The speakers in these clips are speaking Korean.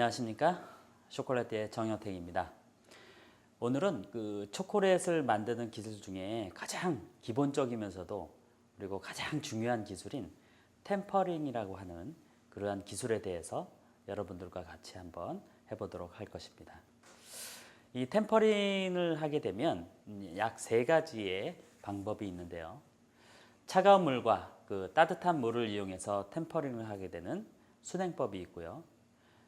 안녕하십니까? 쇼콜라떼의 정여택입니다. 오늘은 그 초콜릿을 만드는 기술 중에 가장 기본적이면서도 그리고 가장 중요한 기술인 템퍼링이라고 하는 그러한 기술에 대해서 여러분들과 같이 한번 해보도록 할 것입니다. 이 템퍼링을 하게 되면 약 3가지의 방법이 있는데요. 차가운 물과 그 따뜻한 물을 이용해서 템퍼링을 하게 되는 순행법이 있고요.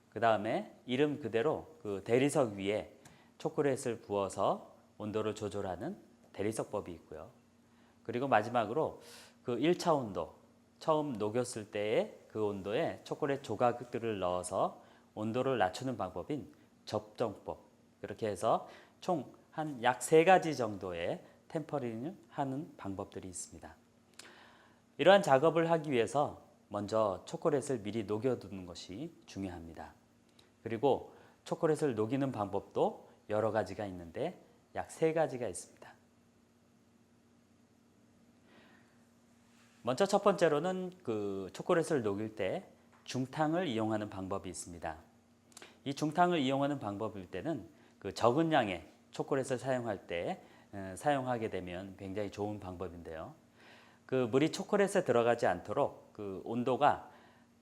그 다음에 이름 그대로 그 대리석 위에 초콜릿을 부어서 온도를 조절하는 대리석법이 있고요. 그리고 마지막으로 그 1차 온도, 처음 녹였을 때의 그 온도에 초콜릿 조각들을 넣어서 온도를 낮추는 방법인 접정법. 이렇게 해서 총 한 약 3가지 정도의 템퍼링을 하는 방법들이 있습니다. 이러한 작업을 하기 위해서 먼저 초콜릿을 미리 녹여두는 것이 중요합니다. 그리고 초콜릿을 녹이는 방법도 여러 가지가 있는데 약 3가지가 있습니다. 먼저 첫 번째로는 그 초콜릿을 녹일 때 중탕을 이용하는 방법이 있습니다. 이 중탕을 이용하는 방법일 때는 그 적은 양의 초콜릿을 사용할 때 사용하게 되면 굉장히 좋은 방법인데요. 그 물이 초콜릿에 들어가지 않도록 그 온도가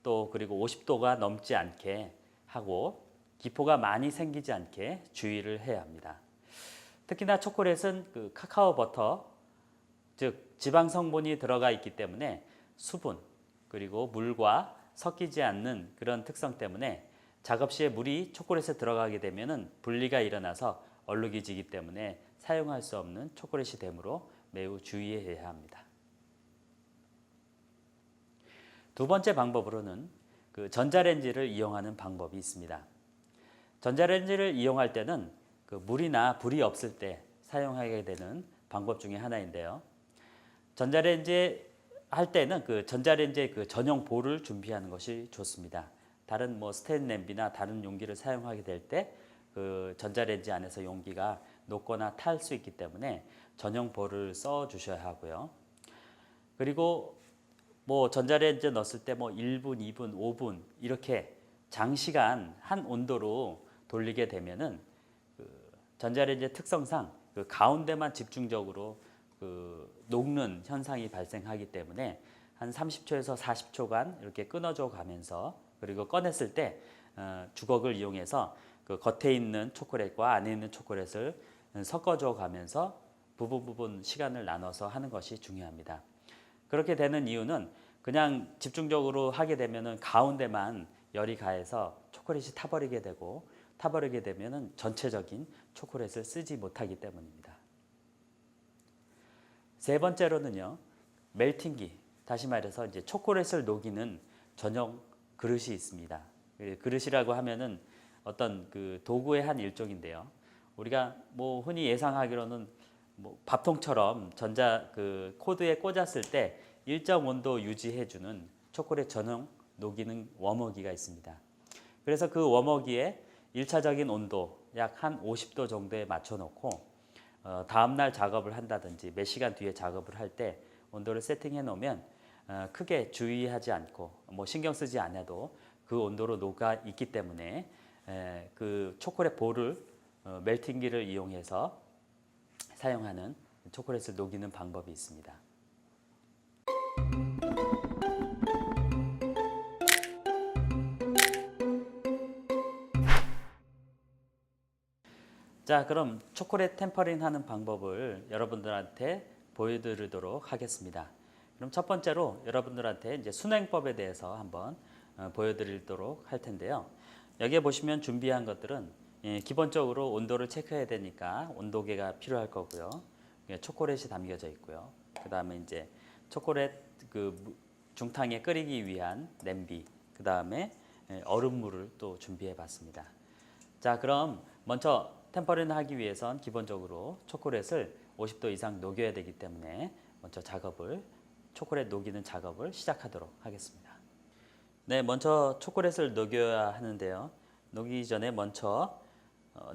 또 그리고 50도가 넘지 않게 하고 기포가 많이 생기지 않게 주의를 해야 합니다. 특히나 초콜릿은 그 카카오 버터, 즉 지방 성분이 들어가 있기 때문에 수분 그리고 물과 섞이지 않는 그런 특성 때문에 작업 시에 물이 초콜릿에 들어가게 되면 분리가 일어나서 얼룩이 지기 때문에 사용할 수 없는 초콜릿이 되므로 매우 주의해야 합니다. 두 번째 방법으로는 그 전자레인지를 이용하는 방법이 있습니다. 전자레인지를 이용할 때는 그 물이나 불이 없을 때 사용하게 되는 방법 중에 하나인데요. 전자레인지 할 때는 그 전자레인지의 그 전용 볼을 준비하는 것이 좋습니다. 다른 뭐 스테인 냄비나 다른 용기를 사용하게 될 때 그 전자레인지 안에서 용기가 녹거나 탈 수 있기 때문에 전용 볼을 써 주셔야 하고요. 그리고 뭐 전자레인지에 넣었을 때 뭐 1분, 2분, 5분 이렇게 장시간 한 온도로 돌리게 되면은 그 전자레인지의 특성상 그 가운데만 집중적으로 그 녹는 현상이 발생하기 때문에 한 30초에서 40초간 이렇게 끊어줘 가면서 그리고 꺼냈을 때 주걱을 이용해서 그 겉에 있는 초콜릿과 안에 있는 초콜릿을 섞어줘 가면서 부분 시간을 나눠서 하는 것이 중요합니다. 그렇게 되는 이유는 그냥 집중적으로 하게 되면은 가운데만 열이 가해서 초콜릿이 타버리게 되고 타버리게 되면은 전체적인 초콜릿을 쓰지 못하기 때문입니다. 세 번째로는요, 멜팅기, 다시 말해서 이제 초콜릿을 녹이는 전용 그릇이 있습니다. 그릇이라고 하면은 어떤 그 도구의 한 일종인데요. 우리가 뭐 흔히 예상하기로는 뭐 밥통처럼 전자 그 코드에 꽂았을 때 일정 온도 유지해주는 초콜릿 전용 녹이는 워머기가 있습니다. 그래서 그 워머기에 1차적인 온도 약 한 50도 정도에 맞춰 놓고 다음날 작업을 한다든지 몇 시간 뒤에 작업을 할 때 온도를 세팅해 놓으면 크게 주의하지 않고 뭐 신경 쓰지 않아도 그 온도로 녹아 있기 때문에 그 초콜릿 볼을 멜팅기를 이용해서 사용하는 초콜릿을 녹이는 방법이 있습니다. 자, 그럼 초콜릿 템퍼링 하는 방법을 여러분들한테 보여드리도록 하겠습니다. 그럼 첫 번째로 여러분들한테 이제 순행법에 대해서 한번 보여드리도록 할 텐데요. 여기에 보시면 준비한 것들은 기본적으로 온도를 체크해야 되니까 온도계가 필요할 거고요. 초콜릿이 담겨져 있고요. 그 다음에 이제 초콜릿 그 중탕에 끓이기 위한 냄비, 그 다음에 얼음물을 또 준비해 봤습니다. 자, 그럼 먼저 템퍼링을 하기 위해선 기본적으로 초콜릿을 50도 이상 녹여야 되기 때문에 먼저 초콜릿 녹이는 작업을 시작하도록 하겠습니다. 네, 먼저 초콜릿을 녹여야 하는데요. 녹이기 전에 먼저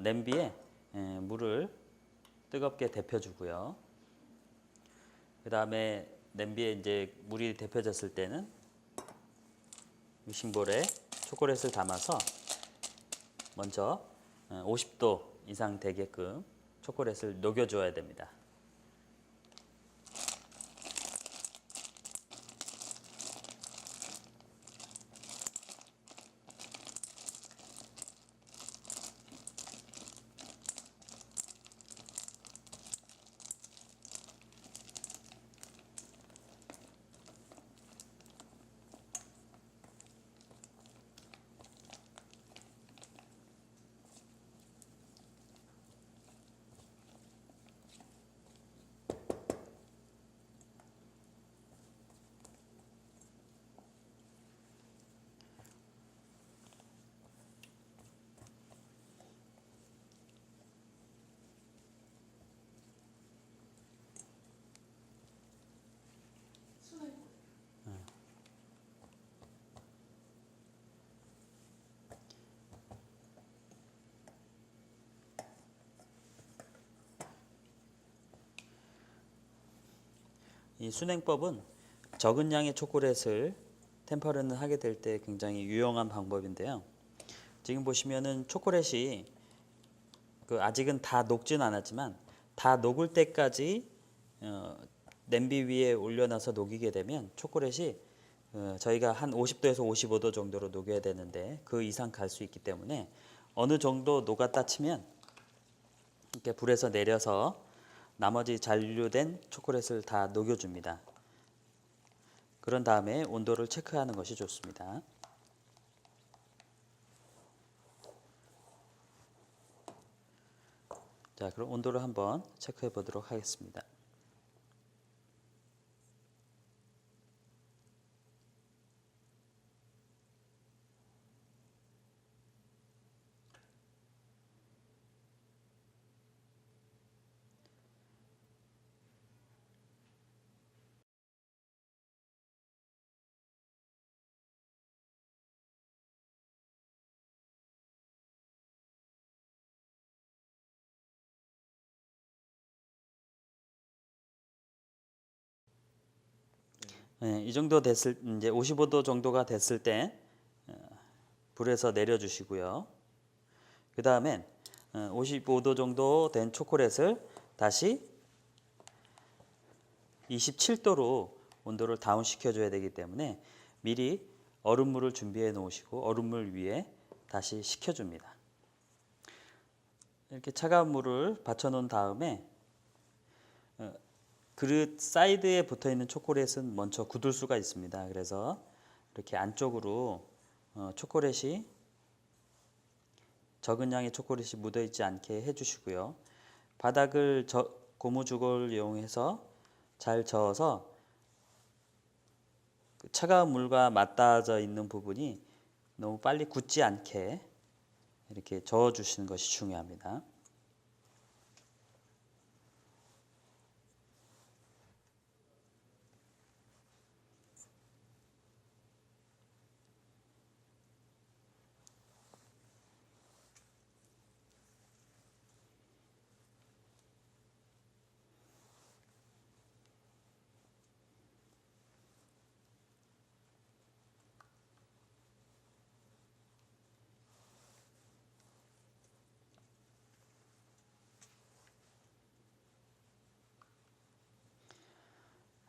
냄비에 물을 뜨겁게 데펴주고요. 그 다음에 냄비에 이제 물이 데펴졌을 때는 믹싱볼에 초콜릿을 담아서 먼저 50도 이상 되게끔 초콜릿을 녹여줘야 됩니다. 이 순행법은 적은 양의 초콜릿을 템퍼링을 하게 될 때 굉장히 유용한 방법인데요. 지금 보시면은 초콜릿이 아직은 다 녹진 않았지만 다 녹을 때까지 냄비 위에 올려놔서 녹이게 되면 초콜릿이 저희가 한 50도에서 55도 정도로 녹여야 되는데 그 이상 갈 수 있기 때문에 어느 정도 녹았다 치면 이렇게 불에서 내려서 나머지 잔류된 초콜릿을 다 녹여줍니다. 그런 다음에 온도를 체크하는 것이 좋습니다. 자, 그럼 온도를 한번 체크해 보도록 하겠습니다. 네, 이 정도 됐을 이제 55도 정도가 됐을 때 불에서 내려 주시고요. 그다음엔 55도 정도 된 초콜릿을 다시 27도로 온도를 다운 시켜 줘야 되기 때문에 미리 얼음물을 준비해 놓으시고 얼음물 위에 다시 식혀 줍니다. 이렇게 차가운 물을 받쳐 놓은 다음에 그릇 사이드에 붙어 있는 초콜릿은 먼저 굳을 수가 있습니다. 그래서 이렇게 안쪽으로 초콜릿이 적은 양의 초콜릿이 묻어 있지 않게 해 주시고요. 바닥을 고무줄을 이용해서 잘 저어서 차가운 물과 맞닿아져 있는 부분이 너무 빨리 굳지 않게 이렇게 저어 주시는 것이 중요합니다.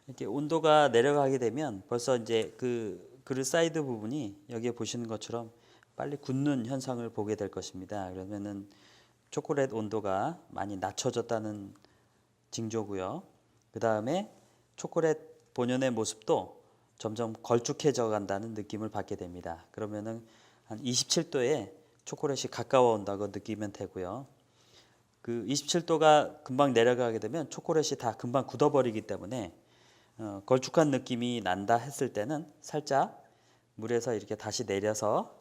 이렇게 온도가 내려가게 되면 벌써 이제 그 그릇 사이드 부분이 여기에 보시는 것처럼 빨리 굳는 현상을 보게 될 것입니다. 그러면은 초콜릿 온도가 많이 낮춰졌다는 징조고요. 그 다음에 초콜릿 본연의 모습도 점점 걸쭉해져 간다는 느낌을 받게 됩니다. 그러면은 한 27도에 초콜릿이 가까워 온다고 느끼면 되고요. 그 27도가 금방 내려가게 되면 초콜릿이 다 금방 굳어버리기 때문에 걸쭉한 느낌이 난다 했을 때는 살짝 물에서 이렇게 다시 내려서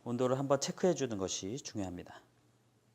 온도를 한번 체크해 주는 것이 중요합니다.